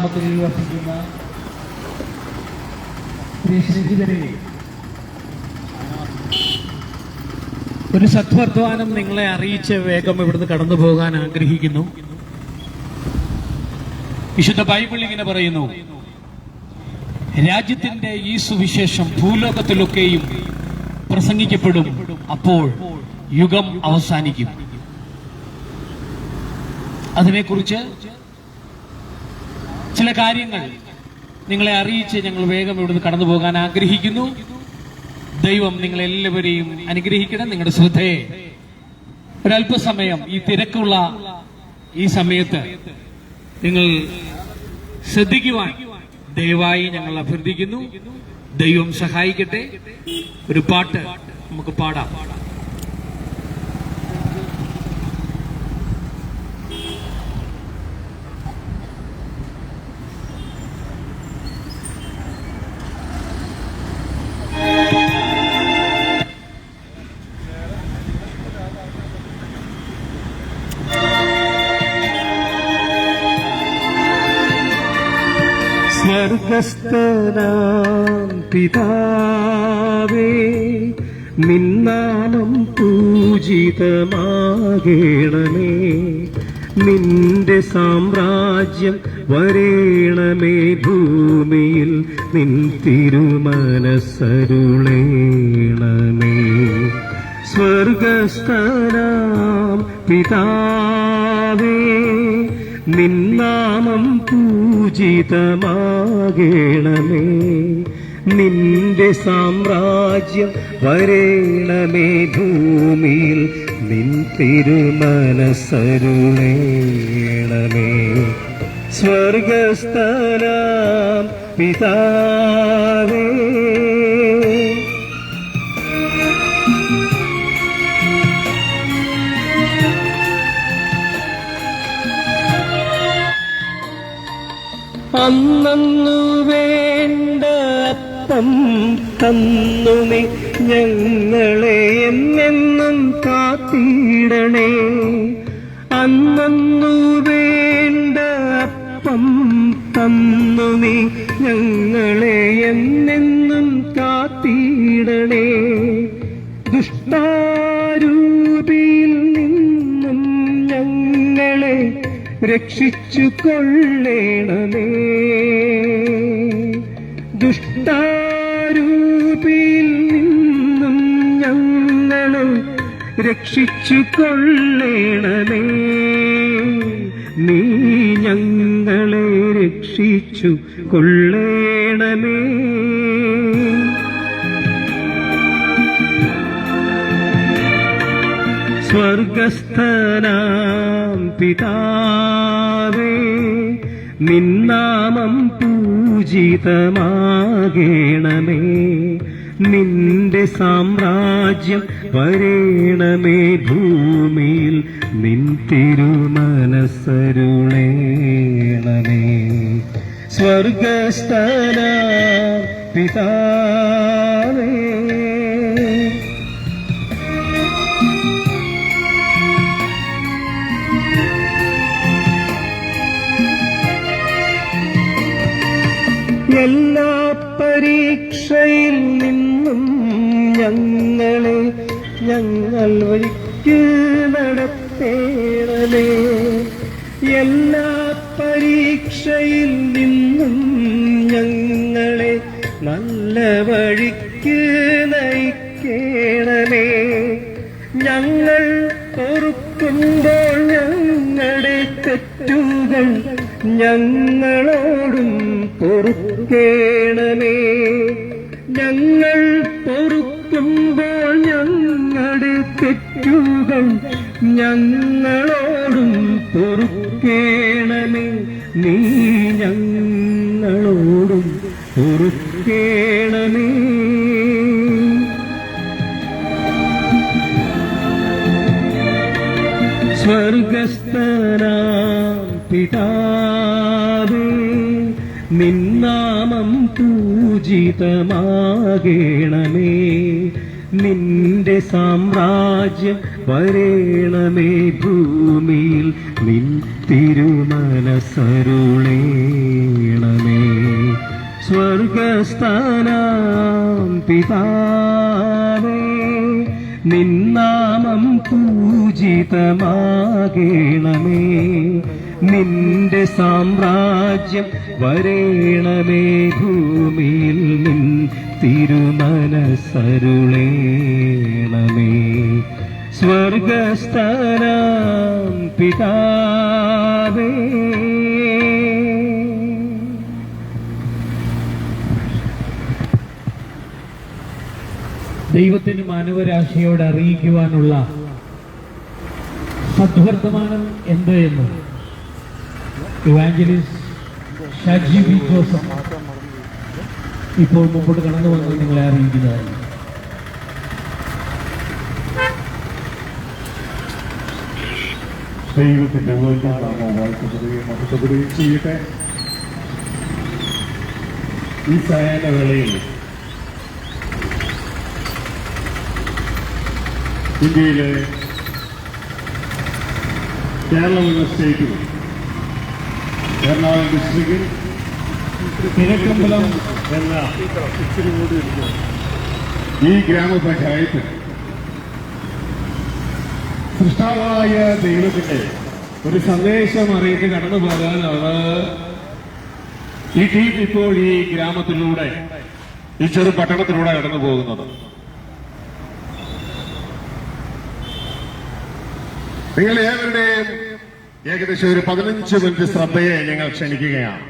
വസിക്കുന്ന സ്നേഹിതരെ, ഒരു സദ്വർത്തമാനം നിങ്ങളെ അറിയിച്ച് വേഗം ഇവിടുന്ന് കടന്നു പോകാൻ ആഗ്രഹിക്കുന്നു. വിശുദ്ധ ബൈബിൾ ഇങ്ങനെ പറയുന്നു, രാജ്യത്തിന്റെ ഈ സുവിശേഷം ഭൂലോകത്തിലൊക്കെയും പ്രസംഗിക്കപ്പെടും, അപ്പോൾ യുഗം അവസാനിക്കും. അതിനെക്കുറിച്ച് ചില കാര്യങ്ങൾ നിങ്ങളെ അറിയിച്ച് ഞങ്ങൾ വേഗം ഇവിടുന്ന് കടന്നു പോകാൻ ആഗ്രഹിക്കുന്നു. ദൈവം നിങ്ങളെല്ലാവരെയും അനുഗ്രഹിക്കണം. നിങ്ങളുടെ ശ്രദ്ധയെ ഒരല്പസമയം ഈ തിരക്കുള്ള ഈ സമയത്ത് നിങ്ങൾ ശ്രദ്ധിക്കുവാൻ ദയവായി ഞങ്ങൾ അഭ്യർത്ഥിക്കുന്നു. ദൈവം സഹായിക്കട്ടെ. ഒരു പാട്ട് നമുക്ക് പാടാം. സ്വർഗസ്ഥനാം പിതാവേ, നിന്നാമം പൂജിതമാകേണമേ. നിന്റെ സാമ്രാജ്യം വരേണമേ. ഭൂമിയിൽ നിൻ തിരുമനസ്സരുളേണമേ. സ്വർഗസ്ഥനാം പിതാവേ, നിന്നാമം പൂജിതമാകേണമേ. നിന്റെ സാമ്രാജ്യം വരേണമേ. ഭൂമിയിൽ നിൻ തിരുമനസ്സരുളേണമേ. സ്വർഗസ്ഥനാം പിതാവേ, അന്നു വേണ്ട അപ്പം തന്നു നീ ഞങ്ങളെ എന്നെന്നും കാത്തിടണേ. അന്നു വേണ്ട അപ്പം തന്നു നീ ഞങ്ങളെ എന്നെന്നും കാത്തിടണേ. ദുഷ്ടാരൂപിയിൽ നിന്നും ഞങ്ങളെ രക്ഷിച്ചു കൊള്ളേണമേ. ദുഷ്ടാരൂപിയിൽ നിന്നും ഞങ്ങളെ രക്ഷിച്ചു കൊള്ളേണമേ. നീ ഞങ്ങളെ രക്ഷിച്ചു കൊള്ളേണമേ. സ്വർഗസ്ഥനാം പിതാവേ, നിന്നാമം പൂജിതമാകേണമേ. നിന്റെ സാമ്രാജ്യം വരേണമേ. ഭൂമിയിൽ നിൻ തിരുമനസ്സരുളേണമേ. സ്വർഗസ്ഥനാം പിതാവേ, എല്ലാ പരീക്ഷയിൽ നിന്നും ഞങ്ങളെ ഞങ്ങൾ വഴിക്ക് നടത്തേണമേ. എല്ലാ പരീക്ഷയിൽ നിന്നും ഞങ്ങളെ നല്ല വഴിക്ക് നയിക്കേണമേ. ഞങ്ങൾ പൊറുക്കുമ്പോൾ ഞങ്ങളുടെ തെറ്റുകൾ ഞങ്ങളോടും പൊറുക്കേണമേ. ഞങ്ങൾ പൊറുക്കുമ്പോൾ ഞങ്ങളുടെ തെറ്റുകൾ ഞങ്ങളോടും പൊറുക്കേണമേ. നീ ഞങ്ങളോടും പൊറുക്കേണമേ. സ്വർഗസ്ഥനാം പിതാവേ, നിന്നാമം പൂജിതമാകേണമേ. നിന്റെ സാമ്രാജ്യം വരേണമേ. ഭൂമിയിൽ നിൻ തിരുമനസ്സരുളേ. സ്വർഗസ്ഥാനാം പിതാവേ, നിന്നാമം പൂജിതമാകേണമേ, നിന്റെ സാമ്രാജ്യം വരേണമേ, ഭൂമിയിൽ നിൻ തിരുമനസ്സരുളേണമേ. സ്വർഗസ്ഥനാം പിതാവേ. ദൈവത്തിന് മാനവരാശിയോട് അറിയിക്കുവാനുള്ള സദ്വർത്തമാനം എന്ത് എന്ന് ഇവാഞ്ചലിസ്റ്റ് ഷാജി ബി ജോസഫ് ഇപ്പോൾ മുമ്പോട്ട് കടന്നു വന്ന് നിങ്ങളെ അറിയിക്കുന്നതാണ്. ദൈവത്തിന്റെ വാഴ്ത്തപ്പെടുകയും മഹത്വപ്പെടുകയും ചെയ്യട്ടെ. ഈ സായാഹ്നവേളയിൽ ഇന്ത്യയിലെ കേരളം എന്ന സ്റ്റേറ്റിൽ എറണാകുളം ഡിസ്ട്രിക്റ്റിൽ കിഴക്കമ്പലം എന്ന ഈ ഗ്രാമപഞ്ചായത്തിൽ സൃഷ്ടാവായ ദൈവത്തിന്റെ ഒരു സന്ദേശം അറിയിച്ച് കടന്നു പോകാനാണ് ഈ ടീം ഇപ്പോൾ ഈ ഗ്രാമത്തിലൂടെ, ഈ ചെറു പട്ടണത്തിലൂടെ കടന്നു പോകുന്നത്. നിങ്ങൾ ഏവരുടെയും ഏകദേശം ഒരു 15 മിനിറ്റ് ശ്രദ്ധയെ ഞങ്ങൾ ക്ഷണിക്കുകയാണ്.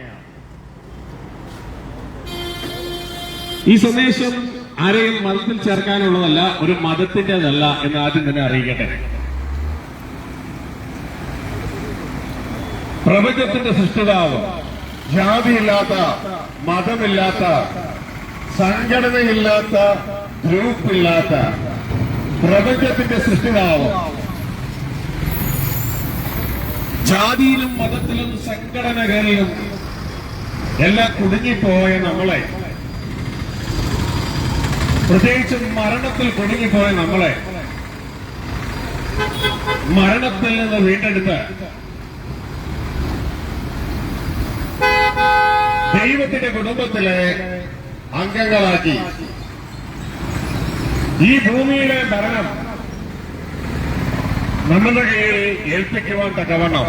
ഈ സന്ദേശം ആരെയും മതത്തിൽ ചേർക്കാനുള്ളതല്ല, ഒരു മതത്തിൻ്റെതല്ല എന്ന് ആദ്യം തന്നെ അറിയിക്കട്ടെ. പ്രപഞ്ചത്തിന്റെ സൃഷ്ടിതാവ്, ജാതിയില്ലാത്ത, മതമില്ലാത്ത, സംഘടനയില്ലാത്ത, ഗ്രൂപ്പില്ലാത്ത പ്രപഞ്ചത്തിന്റെ സൃഷ്ടിതാവ്, ജാതിയിലും മതത്തിലും സംഘടനകളിലും എല്ലാം കുടുങ്ങിപ്പോയ നമ്മളെ, പ്രത്യേകിച്ച് മരണത്തിൽ കുടുങ്ങിപ്പോയ നമ്മളെ മരണത്തിൽ നിന്ന് വീണ്ടെടുത്ത് ദൈവത്തിന്റെ കുടുംബത്തിലെ അംഗങ്ങളാക്കി ഈ ഭൂമിയിലെ ഭരണം നമ്മുടെ കയ്യിൽ ഏൽപ്പിക്കുവാൻ തക്കവണ്ണം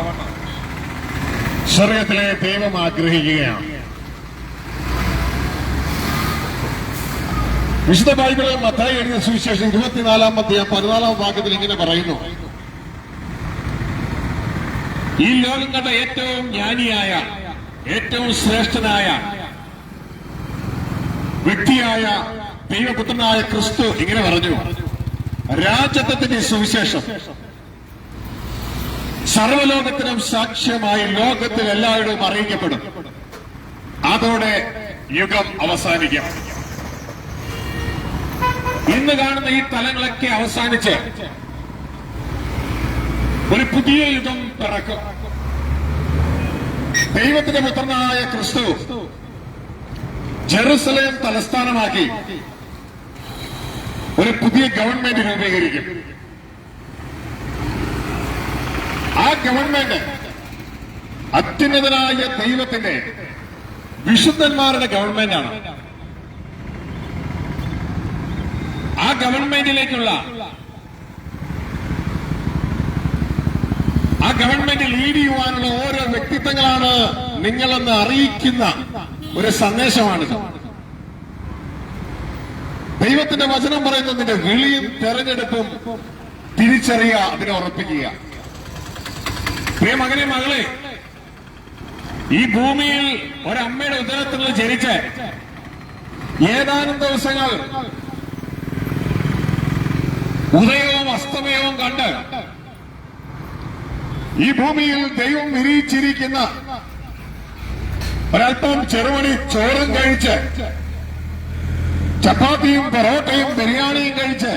സ്വർഗത്തിലെ ദൈവം ആഗ്രഹിക്കുകയാണ്. വിശുദ്ധ ബൈബിളിൽ മത്തായി എഴുതിയ സുവിശേഷം 24-ാം അധ്യായം 14-ാം വാക്യത്തിൽ ഇങ്ങനെ പറയുന്നു: ഈ ലോകം കണ്ട ഏറ്റവും ജ്ഞാനിയായ, ഏറ്റവും ശ്രേഷ്ഠനായ വ്യക്തിയായ ദൈവപുത്രനായ ക്രിസ്തു ഇങ്ങനെ പറഞ്ഞു, രാജത്വത്തിന്റെ സുവിശേഷം സർവലോകത്തിനും സാക്ഷ്യമായി ലോകത്തിൽ എല്ലാവരും അറിയിക്കപ്പെടും. അതോടെ യുഗം അവസാനിക്കും. ഇന്ന് കാണുന്ന ഈ തലങ്ങളൊക്കെ അവസാനിച്ച് ഒരു പുതിയ യുഗം പിറക്കും. ദൈവത്തിന്റെ പുത്രനായ ക്രിസ്തു ജെറുസലേം തലസ്ഥാനമാക്കി ഒരു പുതിയ ഗവൺമെന്റ് രൂപീകരിക്കും. ആ ഗവൺമെന്റ് അത്യുന്നതനായ ദൈവത്തിന്റെ വിശുദ്ധന്മാരുടെ ഗവൺമെന്റാണ്. ആ ഗവൺമെന്റിലേക്കുള്ള, ആ ഗവൺമെന്റ് ലീഡ് ചെയ്യുവാനുള്ള ഓരോ വ്യക്തിത്വങ്ങളാണ് നിങ്ങളെന്ന് അറിയിക്കുന്ന ഒരു സന്ദേശമാണിത്. ദൈവത്തിന്റെ വചനം പറയുന്നത് നിന്റെ വിളിയും തെരഞ്ഞെടുപ്പും തിരിച്ചറിയുക, അതിനെ ഉറപ്പിക്കുക. പ്രിയ മകനെ, മകളെ, ഈ ഭൂമിയിൽ ഒരമ്മയുടെ ഉദരത്തിൽ ജനിച്ച് ഏതാനും ദിവസങ്ങൾ ഉദയവും അസ്തമയവും കണ്ട് ഈ ഭൂമിയിൽ ദൈവം വിരിയിച്ചിരിക്കുന്ന ഒരല്പം ചെറുമണി ചോറും കഴിച്ച്, ചപ്പാത്തിയും പൊറോട്ടയും ബിരിയാണിയും കഴിച്ച്,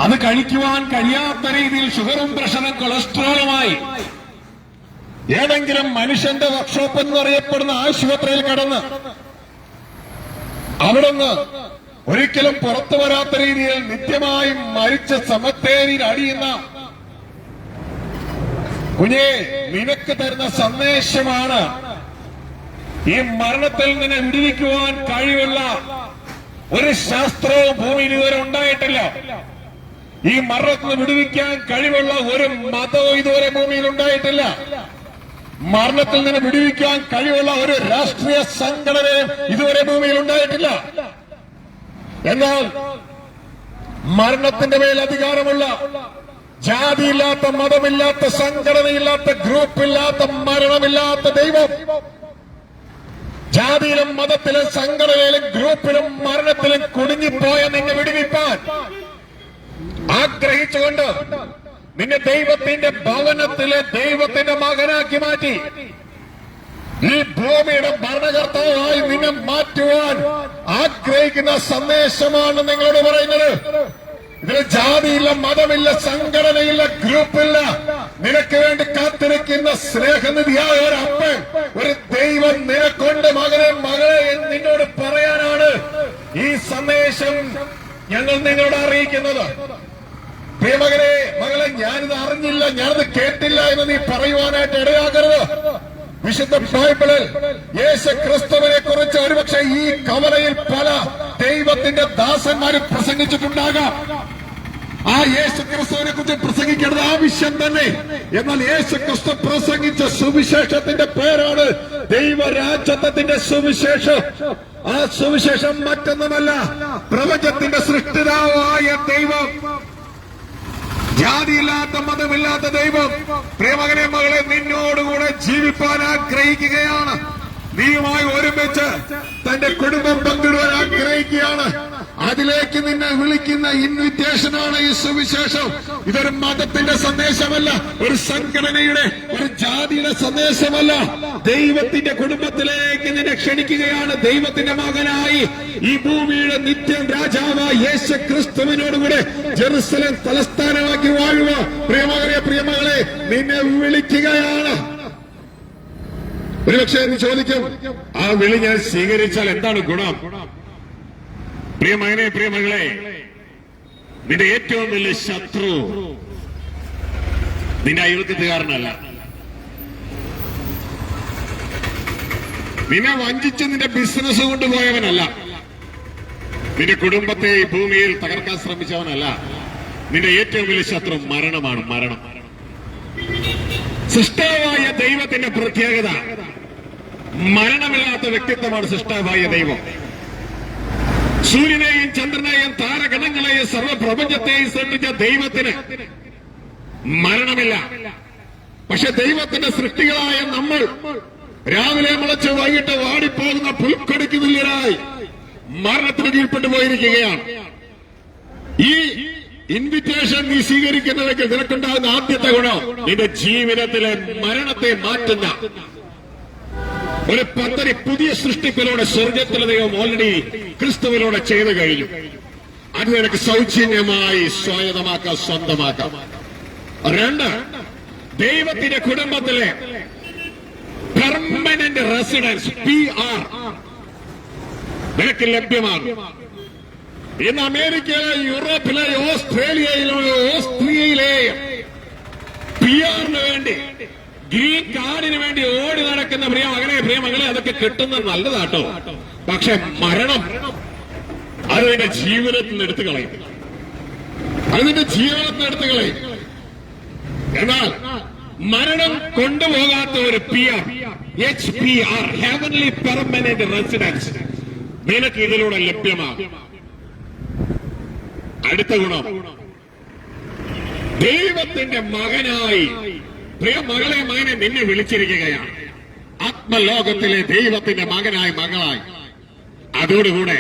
അത് കഴിക്കുവാൻ കഴിയാത്ത രീതിയിൽ ഷുഗറും പ്രഷറും കൊളസ്ട്രോളുമായി ഏതെങ്കിലും മനുഷ്യന്റെ വർക്ക്ഷോപ്പ് എന്നറിയപ്പെടുന്ന ആശുപത്രിയിൽ കടന്ന് അവിടുന്ന് ഒരിക്കലും പുറത്തു വരാത്ത രീതിയിൽ നിത്യമായും മരിച്ച സമത്തേരിയിൽ അടിയുന്ന കുഞ്ഞേ, നിനക്ക് തരുന്ന സന്ദേശമാണ് ഈ മരണത്തിൽ നിന്ന് വിടുവിക്കുവാൻ കഴിവുള്ള ഒരു ശാസ്ത്രവും ഭൂമിയിൽ ഇതുവരെ ഉണ്ടായിട്ടില്ല. ഈ മരണത്തിൽ നിന്ന് വിടുവിക്കാൻ കഴിവുള്ള ഒരു മതവും ഇതുവരെ ഭൂമിയിൽ ഉണ്ടായിട്ടില്ല. മരണത്തിൽ നിന്ന് വിടുവിക്കാൻ കഴിവുള്ള ഒരു രാഷ്ട്രീയ സംഘടനയും ഇതുവരെ ഭൂമിയിൽ ഉണ്ടായിട്ടില്ല. എന്നാൽ മരണത്തിന്റെ മേൽ അധികാരമുള്ള, ജാതിയില്ലാത്ത, മതമില്ലാത്ത, സംഘടനയില്ലാത്ത, ഗ്രൂപ്പില്ലാത്ത, മരണമില്ലാത്ത ദൈവം ജാതിയിലും മതത്തിലും സംഘടനയിലും ഗ്രൂപ്പിലും മരണത്തിലും കുടുങ്ങിപ്പോയ നിന്നെ വിടുവിപ്പാൻ ആഗ്രഹിച്ചുകൊണ്ട് നിന്നെ ദൈവത്തിന്റെ ഭവനത്തിലെ ദൈവത്തിന്റെ മകനാക്കി മാറ്റി ഈ ഭൂമിയുടെ ഭരണകർത്താവായി നിന്നെ മാറ്റുവാൻ ആഗ്രഹിക്കുന്ന സന്ദേശമാണ് നിങ്ങളോട് പറയുന്നത്. ഇതിന് ജാതിയില്ല, മതമില്ല, സംഘടനയില്ല, ഗ്രൂപ്പില്ല. നിനക്ക് വേണ്ടി കാത്തിരിക്കുന്ന സ്നേഹനിധിയായ ഒരു അപ്പൻ, ഒരു ദൈവം നിനക്കൊണ്ട് മകനെ നിന്നോട് പറയാനാണ് ഈ സന്ദേശം ഞങ്ങൾ നിങ്ങളോട് അറിയിക്കുന്നത്. പ്രിയമകനെ, മകളെ, ഞാനിത് അറിഞ്ഞില്ല, ഞാനിത് കേട്ടില്ല എന്ന് നീ പറയുവാനായിട്ട് ഇടയാകരുത്. വിശുദ്ധ ബൈബിളിൽ യേശു ക്രിസ്തുവിനെ കുറിച്ച് ഒരുപക്ഷെ ഈ കവലയിൽ പല ദൈവത്തിന്റെ ദാസന്മാരും പ്രസംഗിച്ചിട്ടുണ്ടാകാം. ആ യേശു ക്രിസ്തുവിനെ കുറിച്ച് പ്രസംഗിക്കേണ്ടത് ആവശ്യം തന്നെ. എന്നാൽ യേശു ക്രിസ്തു പ്രസംഗിച്ച സുവിശേഷത്തിന്റെ പേരാണ് ദൈവരാജ്യത്വത്തിന്റെ സുവിശേഷം. ആ സുവിശേഷം മറ്റൊന്നുമല്ല, പ്രപഞ്ചത്തിന്റെ സൃഷ്ടിതാവായ ദൈവം, ജാതിയില്ലാത്ത, മതമില്ലാത്ത ദൈവം പ്രിയമകനെ, മകളെ, നിന്നോടുകൂടെ ജീവിപ്പാൻ ആഗ്രഹിക്കുകയാണ്. നീയുമായി ഒരുമിച്ച് തന്റെ കുടുംബം പങ്കിടുവാൻ ആഗ്രഹിക്കുകയാണ്. അതിലേക്ക് നിന്നെ വിളിക്കുന്ന ഇൻവിറ്റേഷനാണ് ഈ സുവിശേഷം. ഇതൊരു മതത്തിന്റെ സന്ദേശമല്ല, ഒരു സംഘടനയുടെ, ഒരു ജാതിയുടെ സന്ദേശമല്ല. ദൈവത്തിന്റെ കുടുംബത്തിലേക്ക് നിന്നെ ക്ഷണിക്കുകയാണ്. ദൈവത്തിന്റെ മകനായി ഈ ഭൂമിയുടെ നിത്യം രാജാവായ യേശു ക്രിസ്തുവിനോടുകൂടെ ജെറുസലേം തലസ്ഥാനമാക്കി വാഴുക. പ്രിയമകനെ, പ്രിയമകളെ, നിന്നെ വിളിക്കുകയാണ്. ഒരുപക്ഷെ നീ ചോദിക്കും, ആ വിളി ഞാൻ സ്വീകരിച്ചാൽ എന്താണ് ഗുണം? പ്രിയമകനെ, പ്രിയമകളെ, നിന്റെ ഏറ്റവും വലിയ ശത്രു നിന്റെ അയൽക്കത്തുകാരനല്ല. നിന്നെ വഞ്ചിച്ച് നിന്റെ ബിസിനസ് കൊണ്ടുപോയവനല്ല. നിന്റെ കുടുംബത്തെ ഈ ഭൂമിയിൽ തകർക്കാൻ ശ്രമിച്ചവനല്ല. നിന്റെ ഏറ്റവും വലിയ ശത്രു മരണമാണ്. മരണം. സൃഷ്ടാവായ ദൈവത്തിന്റെ പ്രത്യേകത മരണമില്ലാത്ത വ്യക്തിത്വമാണ്. സൃഷ്ടാവായ ദൈവം സൂര്യനെയും ചന്ദ്രനെയും താരഗണങ്ങളെയും സർവ്വപ്രപഞ്ചത്തെയും സൃഷ്ടിച്ച ദൈവത്തിന് മരണമില്ല. പക്ഷെ ദൈവത്തിന്റെ സൃഷ്ടികളായ നമ്മൾ രാവിലെ മുളച്ച് വൈകിട്ട് വാടിപ്പോകുന്ന പുൽക്കൊടിക്ക് തുല്യരായി മരണത്തിന് കീഴ്പ്പെട്ടു പോയിരിക്കുകയാണ്. ഈ ഇൻവിറ്റേഷൻ നീ സ്വീകരിക്കുന്നുവെങ്കിൽ നിനക്കുണ്ടാകുന്ന ആദ്യത്തെ ഗുണം, നിന്റെ ജീവിതത്തിലെ മരണത്തെ മാറ്റുന്ന ഒരു പദ്ധതി പുതിയ സൃഷ്ടിപ്പിലൂടെ സ്വർഗത്തിലെ ദൈവം ഓൾറെഡി ക്രിസ്തുവിലൂടെ ചെയ്തു കഴിഞ്ഞു. അത് നിനക്ക് സൗജന്യമായി സ്വായത്തമാക്കാം, സ്വന്തമാക്കാം. രണ്ട്, ദൈവത്തിന്റെ കുടുംബത്തിലെ പെർമനന്റ് റെസിഡൻസ് PR നിനക്ക് ലഭ്യമാകും. ഇന്ന് അമേരിക്കയിലെ, യൂറോപ്പിലെ, ഓസ്ട്രേലിയയിലെ PR വേണ്ടി, ഗ്രീൻ കാർഡിന് വേണ്ടി ഓടി നടക്കുന്ന പ്രിയമകനെ, പ്രിയമകളെ, അതൊക്കെ കിട്ടുന്നത് നല്ലതാട്ടോ. പക്ഷെ മരണം അത് നിന്റെ ജീവിതത്തിൽ നിന്ന് എടുത്തു കളയും. അത് നിന്റെ ജീവിതത്തിൽ നിന്ന് എടുത്തു കളയും. എന്നാൽ മരണം കൊണ്ടുപോകാത്ത ഒരു PR, HPR, heavenly permanent residence നിനക്ക് ഇതിലൂടെ ലഭ്യമാകും. അടുത്ത ഗുണം, ദൈവത്തിന്റെ മകനായി, പ്രിയ മകളെ, മകനെ, നിന്നെ വിളിച്ചിരിക്കുകയാണ് ആത്മലോകത്തിലെ ദൈവത്തിന്റെ മകനായി, മകളായി. അതോടുകൂടെ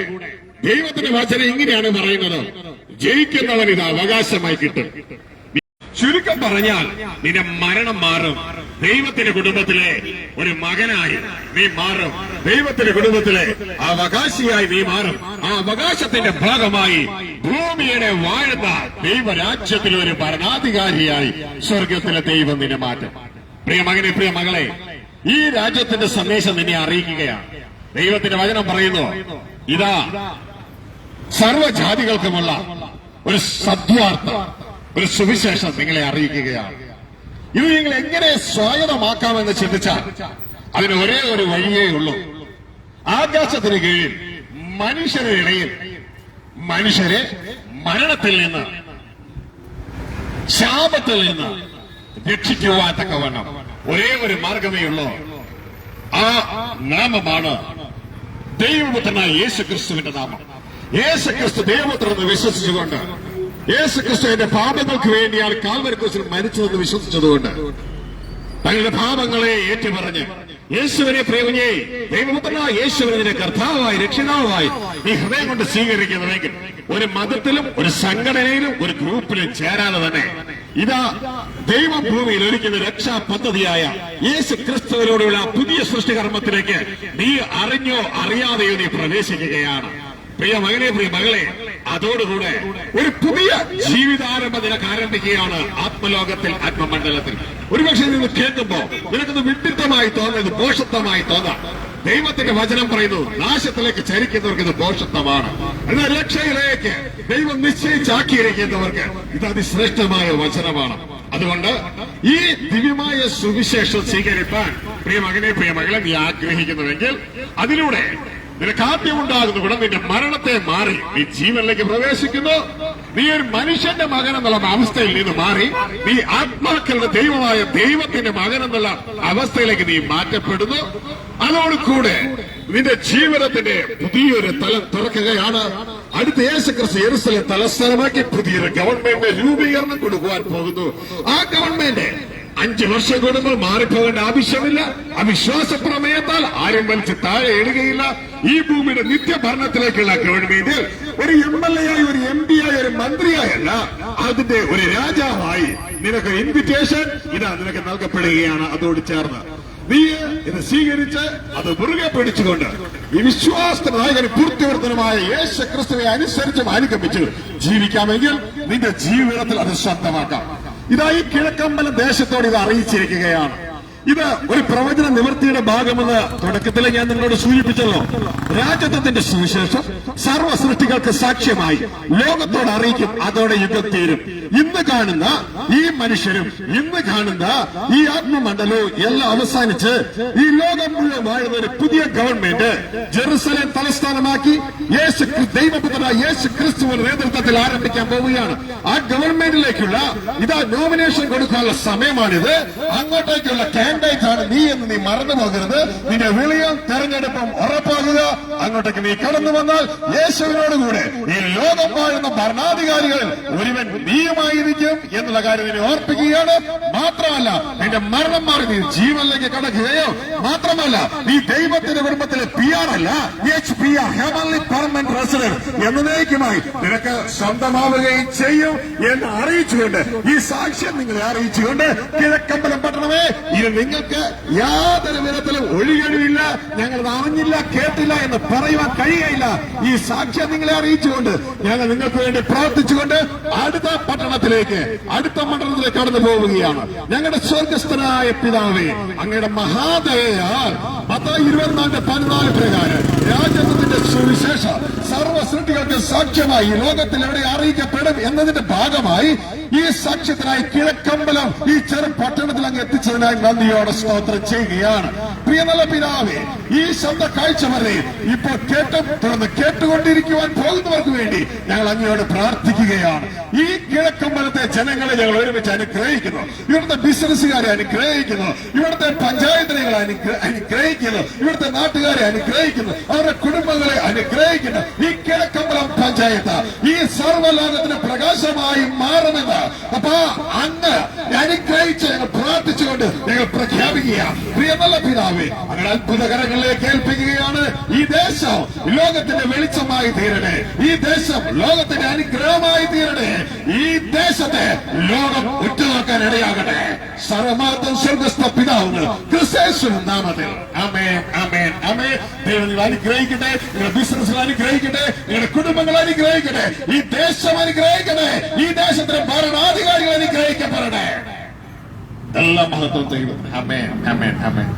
ദൈവത്തിന്റെ വചനം ഇങ്ങനെയാണ് പറയുന്നത്, ജയിക്കുന്നവൻ ഇത് അവകാശമായി കിട്ടും. ചുരുക്കം പറഞ്ഞാൽ നിന്റെ മരണം മാറും. ദൈവത്തിന്റെ കുടുംബത്തിലെ ഒരു മകനായി നീ മാറും. ദൈവത്തിന്റെ കുടുംബത്തിലെ അവകാശിയായി നീ മാറും. ആ അവകാശത്തിന്റെ ഭാഗമായി ഭൂമിയുടെ വാഴ്ന്ന ദൈവരാജ്യത്തിലെ ഒരു ഭരണാധികാരിയായി സ്വർഗത്തിലെ ദൈവം നിന്നെ മാറ്റും. പ്രിയ മകനെ, പ്രിയ മകളെ, ഈ രാജ്യത്തിന്റെ സന്ദേശം നിന്നെ അറിയിക്കുകയാണ്. ദൈവത്തിന്റെ വചനം പറയുന്നു, ഇതാ സർവ്വജാതികൾക്കുമുള്ള ഒരു സദ്വാർത്ത, ഒരു സുവിശേഷം നിങ്ങളെ അറിയിക്കുകയാണ്. ഇത് നിങ്ങൾ എങ്ങനെ സ്വായത്തമാക്കാമെന്ന് ചിന്തിച്ചാൽ അതിന് ഒരേ ഒരു വഴിയേ ഉള്ളൂ. ആകാശത്തിന് കീഴിൽ മനുഷ്യരുടെ ഇടയിൽ മനുഷ്യരെ മരണത്തിൽ നിന്ന്, ശാപത്തിൽ നിന്ന് രക്ഷിക്കുവാൻ തക്കവണ്ണം ഒരേ ഒരു മാർഗമേ ഉള്ളൂ. ആ നാമമാണ് ദൈവപുത്രനായ യേശു ക്രിസ്തുവിന്റെ നാമം. യേശു ക്രിസ്തു ദൈവപുത്രനെന്ന് വിശ്വസിച്ചുകൊണ്ട്, യേശു ക്രിസ്തുവിന്റെ പാപങ്ങൾക്ക് വേണ്ടിയാണ് കാൽവരി ക്രൂശിൽ മരിച്ചതെന്ന് വിശ്വസിച്ചതുകൊണ്ട്, തങ്ങളുടെ പാപങ്ങളെ ഏറ്റുപറഞ്ഞ് യേശുവിനെ പ്രേമിയെ ദൈവപുത്രനായ യേശുവിനെ കർത്താവായി രക്ഷിതാവായി ഈ ഹൃദയം കൊണ്ട് സ്വീകരിക്കുന്നുവെങ്കിൽ ഒരു മതത്തിലും ഒരു സംഘടനയിലും ഒരു ഗ്രൂപ്പിലും ചേരാതെ തന്നെ ഇതാ ദൈവം ഭൂമിയിൽ ഒരുക്കുന്ന രക്ഷാ പദ്ധതിയായ യേശു ക്രിസ്തുവിനോടുള്ള പുതിയ സൃഷ്ടികർമ്മത്തിലേക്ക് നീ അറിഞ്ഞോ അറിയാതെയോ നീ പ്രവേശിക്കുകയാണ്. പ്രിയ മകനെ, പ്രിയ മകളെ, അതോടുകൂടെ ഒരു പുതിയ ജീവിതാരംഭം നിനക്ക് ആരംഭിക്കുകയാണ്. ആത്മലോകത്തിൽ, ആത്മമണ്ഡലത്തിൽ. ഒരുപക്ഷെ നിങ്ങൾ കേൾക്കുമ്പോ നിനക്കത് വിഡിത്തമായി തോന്നുന്നത് ഭോഷത്വമായി തോന്നാം. ദൈവത്തിന്റെ വചനം പറയുന്നു, നാശത്തിലേക്ക് ചരിക്കുന്നവർക്ക് ഇത് ഭോഷത്വമാണ്. എന്നാൽ രക്ഷയിലേക്ക് ദൈവം നിശ്ചയിച്ചാക്കിയിരിക്കുന്നവർക്ക് ഇത് അതിശ്രേഷ്ഠമായ വചനമാണ്. അതുകൊണ്ട് ഈ ദിവ്യമായ സുവിശേഷം സ്വീകരിക്കാൻ പ്രിയ മകനെ, പ്രിയ മകളെ നീ ആഗ്രഹിക്കുന്നുവെങ്കിൽ അതിലൂടെ നിനക്ക് ആദ്യമുണ്ടാകുന്ന ഗുണം നിന്റെ മരണത്തെ മാറി നീ ജീവനിലേക്ക് പ്രവേശിക്കുന്നു. നീ ഒരു മനുഷ്യന്റെ മകൻ എന്നുള്ള അവസ്ഥയിൽ നിന്ന് മാറി നീ ആത്മാക്കളുടെ ദൈവമായ ദൈവത്തിന്റെ മകൻ എന്നുള്ള അവസ്ഥയിലേക്ക് നീ മാറ്റപ്പെടുന്നു. അതോടുകൂടെ നിന്റെ ജീവിതത്തിന്റെ പുതിയൊരു തലം തുറക്കുകയാണ്. അടുത്ത യേശുക്രിസ്തു യെരൂശലേം തലസ്ഥാനമാക്കി പുതിയൊരു ഗവൺമെന്റ് രൂപീകരണം കൊടുക്കുവാൻ പോകുന്നു. ആ ഗവൺമെന്റ് 5 വർഷം കൂടുമ്പോൾ മാറിപ്പോകേണ്ട ആവശ്യമില്ല. അവിശ്വാസ പ്രമേയത്താൽ ആരും വലിച്ച് താഴെ ഇടുകയില്ല. ഈ ഭൂമിയുടെ നിത്യഭരണത്തിലേക്കുള്ള ഗവൺമെന്റിൽ ഒരു MLA ആയി, ഒരു MP ആയി, ഒരു മന്ത്രിയായല്ല, അതിന്റെ ഒരു രാജാവായി നിനക്ക് ഇൻവിറ്റേഷൻ ഇതാ നിനക്ക് നൽകപ്പെടുകയാണ്. അതോട് ചേർന്ന് നീ ഇത് സ്വീകരിച്ച് അത് മുറുകെ പിടിച്ചുകൊണ്ട് ഈ വിശ്വാസത്തിന് നായകനും പൂർത്തിവർത്തനമായ യേശു ക്രിസ്തുവിനെ അനുസരിച്ചും അനുഗമിച്ച് ജീവിക്കാമെങ്കിൽ നിന്റെ ജീവിതത്തിൽ അത് സ്വന്തമാക്കാം. ഇതായി കിഴക്കമ്പലം ദേശത്തോട് ഇത് അറിയിച്ചിരിക്കുകയാണ്. ഇത് ഒരു പ്രവചന നിവൃത്തിയുടെ ഭാഗമെന്ന് തുടക്കത്തിൽ ഞാൻ നിങ്ങളോട് സൂചിപ്പിച്ചല്ലോ. രാജ്യത്വത്തിന്റെ സുവിശേഷം സർവ്വ സൃഷ്ടികൾക്ക് സാക്ഷ്യമായി ലോകത്തോട് അറിയിക്കും. അതോടെ യുഗം തീരും. ഇന്ന് കാണുന്ന ഈ മനുഷ്യരും ഇന്ന് കാണുന്ന ഈ ആത്മമണ്ഡലവും എല്ലാം അവസാനിച്ച് ഈ ലോകം മുഴുവൻ വാഴുന്ന ഒരു പുതിയ ഗവൺമെന്റ് ജെറുസലേം തലസ്ഥാനമാക്കി ദൈവപുത്രനായ യേശു ക്രിസ്തുവിന്റെ നേതൃത്വത്തിൽ ആരംഭിക്കാൻ പോവുകയാണ്. ആ ഗവൺമെന്റിലേക്കുള്ള ഇതാ നോമിനേഷൻ കൊടുക്കാനുള്ള സമയമാണിത്. അങ്ങോട്ടേക്കുള്ള കാൻഡിഡേറ്റ് ആണ് നീ എന്ന് നീ മറന്നു പോകരുത്. നിന്റെ വിളിയും തെരഞ്ഞെടുപ്പും ഉറപ്പാകുക. അങ്ങോട്ടേക്ക് നീ കടന്നു വന്നാൽ യേശുവിനോടുകൂടെ ഈ ലോകം വാഴുന്ന ഭരണാധികാരികൾ ഒരുവൻ നീയുമായിരിക്കും എന്നുള്ള കാര്യം നീ ഓർപ്പിക്കുകയാണ്. മാത്രമല്ല നിന്റെ മരണം മാറി നീ ജീവനിലേക്ക് കടക്കുകയോ, മാത്രമല്ല നീ ദൈവത്തിന്റെ കുടുംബത്തിലെ PR അല്ല, HPR, ഹെവൻലി പെർമനന്റ് റെസിഡന്റ് എന്നേക്കുമായി നിനക്ക് സ്വന്തമാവുകയും ചെയ്യും എന്ന് അറിയിച്ചുകൊണ്ട് ഈ സാക്ഷ്യം നിങ്ങളെ അറിയിച്ചുകൊണ്ട് കിഴക്കമ്പലം പട്ടണമേ, ഇത് നിങ്ങൾക്ക് യാതൊരു വിധത്തിലും ഒഴികഴിവില്ല, ഞങ്ങൾ അറിഞ്ഞില്ല കേട്ടില്ല എന്ന് പറയുവാൻ കഴിയുകയില്ല. ഈ സാക്ഷ്യം നിങ്ങളെ അറിയിച്ചുകൊണ്ട് ഞങ്ങൾ നിങ്ങൾക്ക് വേണ്ടി പ്രാർത്ഥിച്ചുകൊണ്ട് അടുത്ത പട്ടണത്തിലേക്ക്, അടുത്ത മണ്ഡലത്തിലേക്ക് കടന്നു പോവുകയാണ്. ഞങ്ങളുടെ സ്വർഗസ്ഥനായ പിതാവേ, അങ്ങയുടെ മഹാദയയാൽ 10:24 പ്രകാരം രാജ്യത്തിന്റെ സുവിശേഷം സർവ്വ സൃഷ്ടികൾക്ക് സാക്ഷ്യമായി ലോകത്തിൽ എവിടെ അറിയിക്കപ്പെടും എന്നതിന്റെ ഭാഗമായി ഈ സാക്ഷ്യത്തിനായി കിഴക്കമ്പലം ഈ ചെറു പട്ടണത്തിൽ അങ്ങ് എത്തിച്ചതിനായി നന്ദിയോടെ സ്തോത്രം ചെയ്യുകയാണ്. പ്രിയ നല്ല പിതാവേ, ഈ ശബ്ദ കാഴ്ച വരെ ഇപ്പോൾ കേട്ടും തുടർന്ന് കേട്ടുകൊണ്ടിരിക്കുവാൻ പോകുന്നവർക്ക് വേണ്ടി ഞങ്ങൾ അങ്ങയോട് പ്രാർത്ഥിക്കുകയാണ്. ഈ കിഴക്കമ്പലത്തെ ജനങ്ങളെ ഞങ്ങൾ ഒരുമിച്ച് അനുഗ്രഹിക്കുന്നു. ഇവിടുത്തെ ബിസിനസ്സുകാരെ അനുഗ്രഹിക്കുന്നു, ഇവിടുത്തെ പഞ്ചായത്തിനെ അനുഗ്രഹിക്കുന്നു, ഇവിടുത്തെ നാട്ടുകാരെ അനുഗ്രഹിക്കുന്നു, അവരുടെ കുടുംബങ്ങളെ അനുഗ്രഹിക്കുന്നു. ഈ കിഴക്കമ്പലം പഞ്ചായത്ത് ഈ സർവ്വലോകത്തിന് പ്രകാശമായി മാറുമെന്ന് അപ്പൊ അങ്ങ് അനുഗ്രഹിച്ച് ഞങ്ങൾ പ്രാർത്ഥിച്ചുകൊണ്ട് ഞങ്ങൾ പ്രഖ്യാപിക്കുക. പ്രിയ നല്ല പിതാവേ, അങ്ങനെ അത്ഭുതകരങ്ങളിലേക്ക് ഏൽപ്പിക്കുകയാണ്. ഈ ദേശം ലോകത്തിന്റെ വെളിച്ചമായി തീരണേ, ഈ ദേശം ലോകത്തിന്റെ അനുഗ്രഹമായി തീരണേ, ഈ ദേശത്തെ ലോകം ഉറ്റുനോക്കാൻ ഇടയാകട്ടെ. സർവ്വമാർദ്ദം സ്വർഗസ്ഥ പിതാവ് ക്രിസ്തു നാമത്തിൽ ആമേൻ, ആമേൻ, ആമേൻ. ദൈവം നിങ്ങൾ അനുഗ്രഹിക്കട്ടെ, നിങ്ങളുടെ ബിസിനസ് അനുഗ്രഹിക്കട്ടെ, നിങ്ങളുടെ കുടുംബങ്ങൾ അനുഗ്രഹിക്കട്ടെ, ഈ ദേശം അനുഗ്രഹിക്കട്ടെ, ഈ ദേശത്തിന്റെ ഭരണാധികാരികൾ അനുഗ്രഹിക്കപ്പെടട്ടെ. എല്ലാ മഹത്വം ദൈവം. ആമേൻ, ആമേൻ, ആമേൻ.